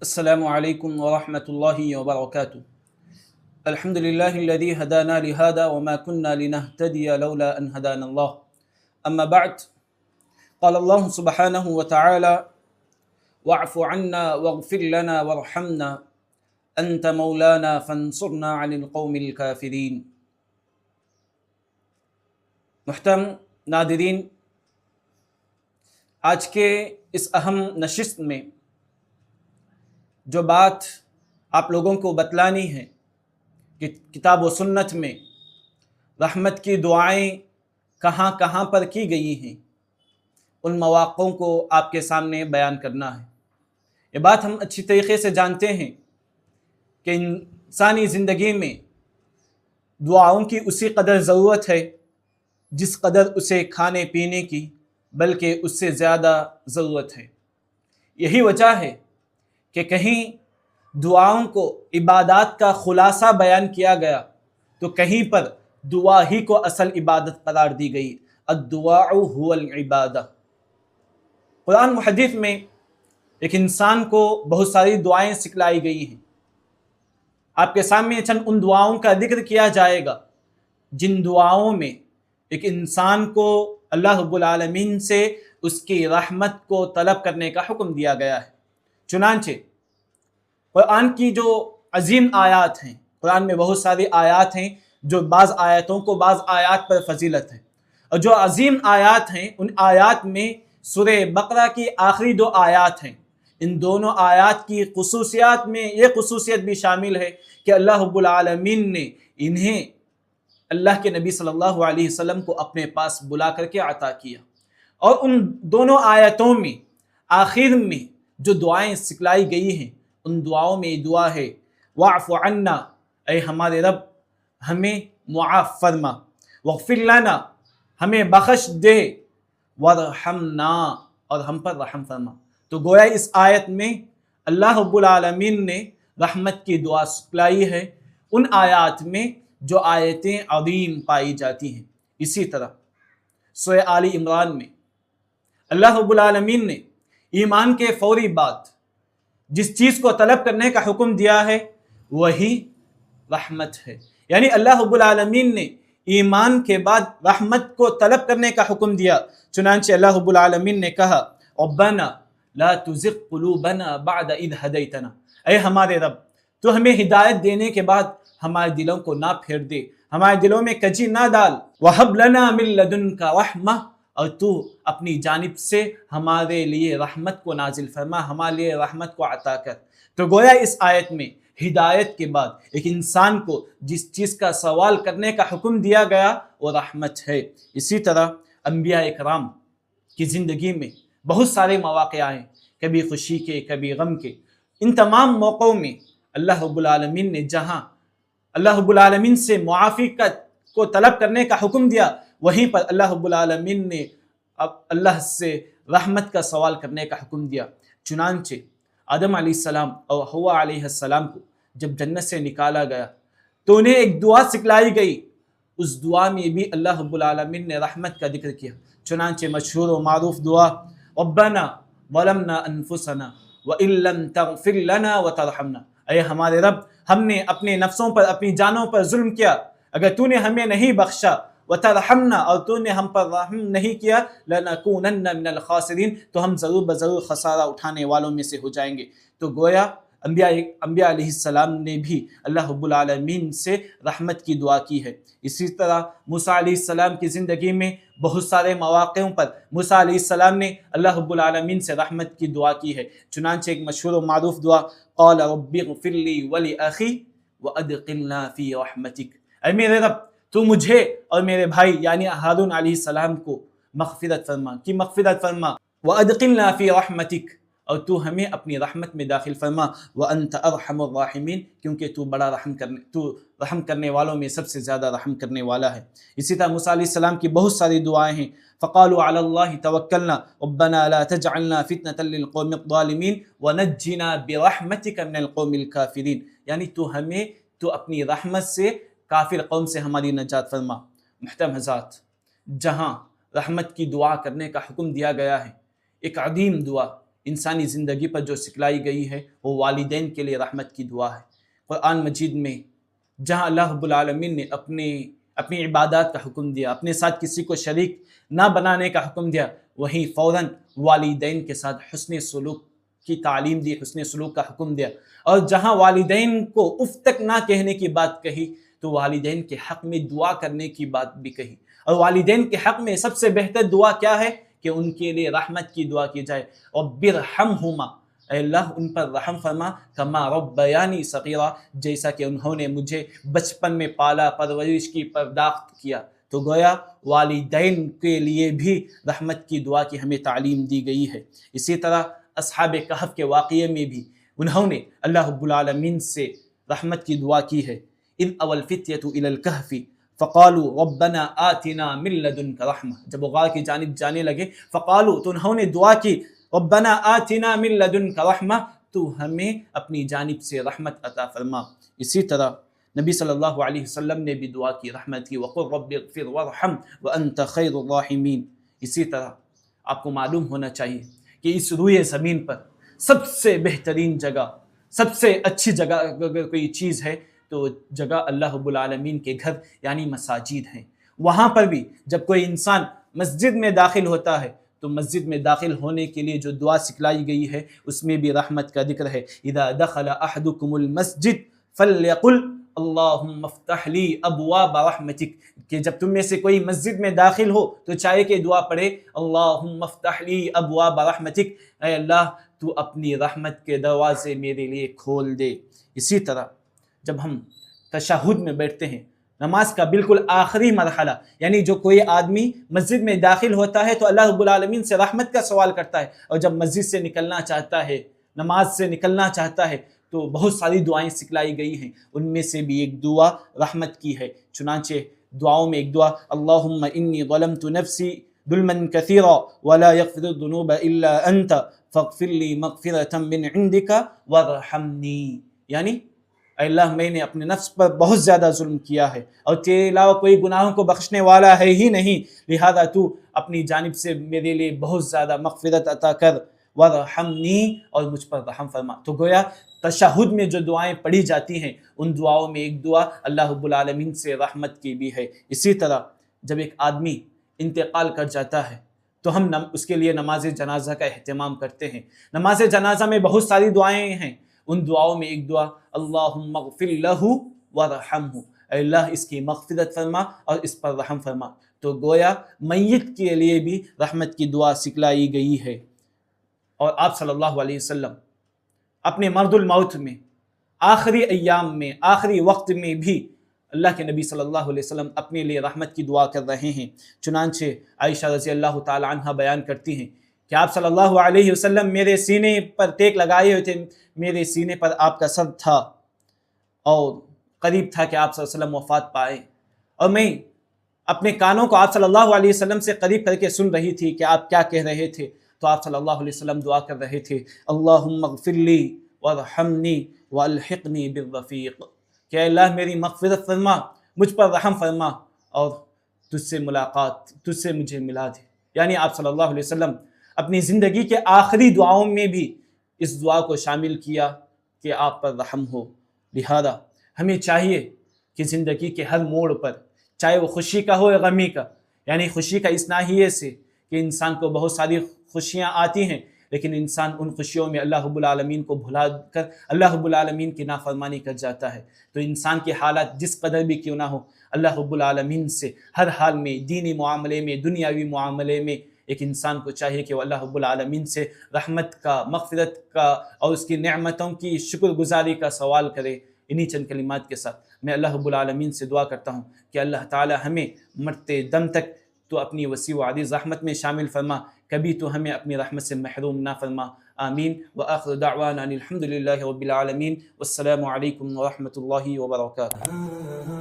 السلام علیکم ورحمۃ اللہ وبرکاتہ۔ الحمد للہ الذی ہدانا لہذا وما كنا لنہتدی لولا ان ہدانا اللہ، اما بعد، قال اللہ سبحانہ وتعالی واعف عنا واغفر لنا وارحمنا انت مولانا فانصرنا عن القوم الکافرین۔ محترم ناظرین، آج کے اس اہم نشست میں جو بات آپ لوگوں کو بتلانی ہے کہ کتاب و سنت میں رحمت کی دعائیں کہاں کہاں پر کی گئی ہیں، ان مواقعوں کو آپ کے سامنے بیان کرنا ہے۔ یہ بات ہم اچھی طریقے سے جانتے ہیں کہ انسانی زندگی میں دعاؤں کی اسی قدر ضرورت ہے جس قدر اسے کھانے پینے کی، بلکہ اس سے زیادہ ضرورت ہے۔ یہی وجہ ہے کہ کہیں دعاؤں کو عبادات کا خلاصہ بیان کیا گیا تو کہیں پر دعا ہی کو اصل عبادت قرار دی گئی۔ الدعاء هو العبادہ۔ قرآن و حدیث میں ایک انسان کو بہت ساری دعائیں سکھلائی گئی ہیں۔ آپ کے سامنے چند ان دعاؤں کا ذکر کیا جائے گا جن دعاؤں میں ایک انسان کو اللہ رب العالمین سے اس کی رحمت کو طلب کرنے کا حکم دیا گیا ہے۔ چنانچہ قرآن کی جو عظیم آیات ہیں، قرآن میں بہت ساری آیات ہیں جو بعض آیاتوں کو بعض آیات پر فضیلت ہے، اور جو عظیم آیات ہیں ان آیات میں سورہ بقرہ کی آخری دو آیات ہیں۔ ان دونوں آیات کی خصوصیات میں یہ خصوصیت بھی شامل ہے کہ اللہ رب العالمین نے انہیں اللہ کے نبی صلی اللہ علیہ وسلم کو اپنے پاس بلا کر کے عطا کیا، اور ان دونوں آیتوں میں آخر میں جو دعائیں سکھلائی گئی ہیں ان دعاؤں میں یہ دعا ہے واعف عنا، اے ہمارے رب ہمیں معاف فرما، واغفر لنا، ہمیں بخش دے، وارحمنا، اور ہم پر رحم فرما۔ تو گویا اس آیت میں اللہ رب العالمین نے رحمت کی دعا سکھلائی ہے ان آیات میں جو آیتیں عظیم پائی جاتی ہیں۔ اسی طرح سورہ آل عمران میں اللہ رب العالمین نے ایمان کے فوری بعد جس چیز کو طلب کرنے کا حکم دیا ہے وہی رحمت ہے، یعنی اللہ رب العالمین نے ایمان کے بعد رحمت کو طلب کرنے کا حکم دیا۔ چنانچہ اللہ رب العالمین نے کہا ربنا لا تزغ قلوبنا بعد اذ ہدیتنا، اے ہمارے رب تو ہمیں ہدایت دینے کے بعد ہمارے دلوں کو نہ پھیر دے، ہمارے دلوں میں کجی نہ ڈال، وہب لنا من لدنک رحمہ، اور تو اپنی جانب سے ہمارے لیے رحمت کو نازل فرما، ہمارے لیے رحمت کو عطا کر۔ تو گویا اس آیت میں ہدایت کے بعد ایک انسان کو جس چیز کا سوال کرنے کا حکم دیا گیا وہ رحمت ہے۔ اسی طرح انبیاء اکرام کی زندگی میں بہت سارے مواقع آئے، کبھی خوشی کے کبھی غم کے۔ ان تمام موقعوں میں اللہ رب العالمین نے جہاں اللہ رب العالمین سے معافی کو طلب کرنے کا حکم دیا، وہیں پر اللہ رب العالمین نے اب اللہ سے رحمت کا سوال کرنے کا حکم دیا۔ چنانچہ آدم علیہ السلام اور حوا علیہ السلام کو جب جنت سے نکالا گیا تو انہیں ایک دعا سکھلائی گئی، اس دعا میں بھی اللہ رب العالمین نے رحمت کا ذکر کیا۔ چنانچہ مشہور و معروف دعا ربنا ظلمنا انفسنا وان لم تغفر لنا وترحمنا، اے ہمارے رب ہم نے اپنے نفسوں پر اپنی جانوں پر ظلم کیا، اگر تو نے ہمیں نہیں بخشا، وترحمنا، اور تو نے ہم پر رحم نہیں کیا، لنکونن من الخاسرین، تو ہم ضرور بضرور خسارہ اٹھانے والوں میں سے ہو جائیں گے۔ تو گویا انبیاء علیہ السلام نے بھی اللہ رب العالمین سے رحمت کی دعا کی ہے۔ اسی طرح موسیٰ علیہ السلام کی زندگی میں بہت سارے مواقعوں پر موسیٰ علیہ السلام نے اللہ رب العالمین سے رحمت کی دعا کی ہے۔ چنانچہ ایک مشہور و معروف دعا قال رب اغفر لی ولاخی وادخلنا فی رحمتک، اے میرے رب تو مجھے اور میرے بھائی یعنی ہارون علیہ السلام کو مغفرت فرما، وادخلنا فی رحمتک، اور تو ہمیں اپنی رحمت میں داخل فرما، وانت ارحم الراحمین، کیونکہ تو رحم کرنے والوں میں سب سے زیادہ رحم کرنے والا ہے۔ اسی طرح موسیٰ علیہ السلام کی بہت ساری دعائیں ہیں، فقالوا علی اللہ توکلنا ربنا لا تجعلنا فتنة للقوم الظالمین ونجنا برحمتک من القوم الکافرین، یعنی تو اپنی رحمت سے کافر قوم سے ہماری نجات فرما۔ محترم حضرات، جہاں رحمت کی دعا کرنے کا حکم دیا گیا ہے، ایک عظیم دعا انسانی زندگی پر جو سکھلائی گئی ہے وہ والدین کے لیے رحمت کی دعا ہے۔ قرآن مجید میں جہاں اللہ رب العالمین نے اپنی عبادات کا حکم دیا، اپنے ساتھ کسی کو شریک نہ بنانے کا حکم دیا، وہیں فوراً والدین کے ساتھ حسن سلوک کی تعلیم دی، حسن سلوک کا حکم دیا، اور جہاں والدین کو اف تک نہ کہنے کی بات کہی تو والدین کے حق میں دعا کرنے کی بات بھی کہی۔ اور والدین کے حق میں سب سے بہتر دعا کیا ہے کہ ان کے لیے رحمت کی دعا کی جائے، ربرحمہما، اے اللہ ان پر رحم فرما، کما ربیانی صغیرا، جیسا کہ انہوں نے مجھے بچپن میں پالا، پرورش کی، پرداخت کیا۔ تو گویا والدین کے لیے بھی رحمت کی دعا کی ہمیں تعلیم دی گئی ہے۔ اسی طرح اصحاب کہف کے واقعے میں بھی انہوں نے اللہ رب العالمین سے رحمت کی دعا کی ہے۔ اذ اوى الفتية الى الكهف فقالوا ربنا آتنا من لدنك رحمہ، جب وہ غار کی جانب جانے لگے، فقالوا، تو انہوں نے دعا کی، ربنا آتنا من لدنك رحمہ، تو ہمیں اپنی جانب سے رحمت عطا فرما۔ اسی طرح نبی صلی اللہ علیہ وسلم نے بھی دعا کی، رحمت کی، وقل رب اغفر وارحم وانت خیر الراحمین۔ اسی طرح آپ کو معلوم ہونا چاہیے کہ اس روئے زمین پر سب سے بہترین جگہ، سب سے اچھی جگہ اگر کوئی چیز ہے تو جگہ اللہ رب العالمین کے گھر یعنی مساجد ہیں۔ وہاں پر بھی جب کوئی انسان مسجد میں داخل ہوتا ہے تو مسجد میں داخل ہونے کے لیے جو دعا سکھلائی گئی ہے اس میں بھی رحمت کا ذکر ہے۔ اذا دخل احدکم المسجد فلیقل اللہم افتح لی ابواب رحمتک، کہ جب تم میں سے کوئی مسجد میں داخل ہو تو چاہے کہ دعا پڑھے، اللہم افتح لی ابواب رحمتک، اے اللہ تو اپنی رحمت کے دروازے میرے لیے کھول دے۔ اسی طرح جب ہم تشہد میں بیٹھتے ہیں، نماز کا بالکل آخری مرحلہ، یعنی جو کوئی آدمی مسجد میں داخل ہوتا ہے تو اللہ رب العالمین سے رحمت کا سوال کرتا ہے، اور جب مسجد سے نکلنا چاہتا ہے، نماز سے نکلنا چاہتا ہے تو بہت ساری دعائیں سکھلائی گئی ہیں، ان میں سے بھی ایک دعا رحمت کی ہے۔ چنانچہ دعاؤں میں ایک دعا، اللہم انی ظلمت نفسی ظلما کثیرا ولا یغفر الذنوب الا انت فاغفر لی مغفرۃ من عندک وارحمنی، یعنی اے اللہ میں نے اپنے نفس پر بہت زیادہ ظلم کیا ہے اور تیرے علاوہ کوئی گناہوں کو بخشنے والا ہے ہی نہیں، لہذا تو اپنی جانب سے میرے لیے بہت زیادہ مغفرت عطا کر، وارحمنی، اور مجھ پر رحم فرما۔ تو گویا تشہد میں جو دعائیں پڑھی جاتی ہیں ان دعاؤں میں ایک دعا اللہ رب العالمین سے رحمت کی بھی ہے۔ اسی طرح جب ایک آدمی انتقال کر جاتا ہے تو ہم اس کے لیے نماز جنازہ کا اہتمام کرتے ہیں۔ نماز جنازہ میں بہت ساری دعائیں ہیں، ان دعاؤں میں ایک دعا، اللہم اغفر لہ ورحمہ، اے اللہ اس کی مغفرت فرما اور اس پر رحم فرما۔ تو گویا میت کے لیے بھی رحمت کی دعا سکھلائی گئی ہے۔ اور آپ صلی اللہ علیہ وسلم اپنے مرض الموت میں، آخری ایام میں، آخری وقت میں بھی اللہ کے نبی صلی اللہ علیہ وسلم اپنے لیے رحمت کی دعا کر رہے ہیں۔ چنانچہ عائشہ رضی اللہ تعالی عنہ بیان کرتی ہیں کہ آپ صلی اللہ علیہ وسلم میرے سینے پر ٹیک لگائے ہوئے تھے، میرے سینے پر آپ کا سر تھا اور قریب تھا کہ آپ صلی اللہ علیہ وسلم وفات پائے، اور میں اپنے کانوں کو آپ صلی اللہ علیہ وسلم سے قریب کر کے سن رہی تھی کہ آپ کیا کہہ رہے تھے۔ تو آپ صلی اللہ علیہ وسلم دعا کر رہے تھے، اللہم اغفر لی وارحمنی والحقنی بالرفیق، کہ اے اللہ میری مغفرت فرما، مجھ پر رحم فرما اور تجھ سے ملاقات، تجھ سے مجھے ملا دے۔ یعنی آپ صلی اللہ علیہ وسلم اپنی زندگی کے آخری دعاؤں میں بھی اس دعا کو شامل کیا کہ آپ پر رحم ہو۔ لہذا ہمیں چاہیے کہ زندگی کے ہر موڑ پر، چاہے وہ خوشی کا ہو یا غمی کا، یعنی خوشی کا اس ناحیے سے کہ انسان کو بہت ساری خوشیاں آتی ہیں لیکن انسان ان خوشیوں میں اللہ رب العالمین کو بھلا کر اللہ رب العالمین کی نافرمانی کر جاتا ہے، تو انسان کے حالات جس قدر بھی کیوں نہ ہو، اللہ رب العالمین سے ہر حال میں، دینی معاملے میں، دنیاوی معاملے میں، ایک انسان کو چاہیے کہ وہ اللہ رب العالمین سے رحمت کا، مغفرت کا اور اس کی نعمتوں کی شکر گزاری کا سوال کرے۔ انہی چند کلمات کے ساتھ میں اللہ رب العالمین سے دعا کرتا ہوں کہ اللہ تعالی ہمیں مرتے دم تک تو اپنی وسیع و عریض رحمت میں شامل فرما، کبھی تو ہمیں اپنی رحمت سے محروم نہ فرما، آمین۔ وآخر دعوانا الحمد للہ رب العالمین، والسلام علیکم ورحمۃ اللہ وبرکاتہ۔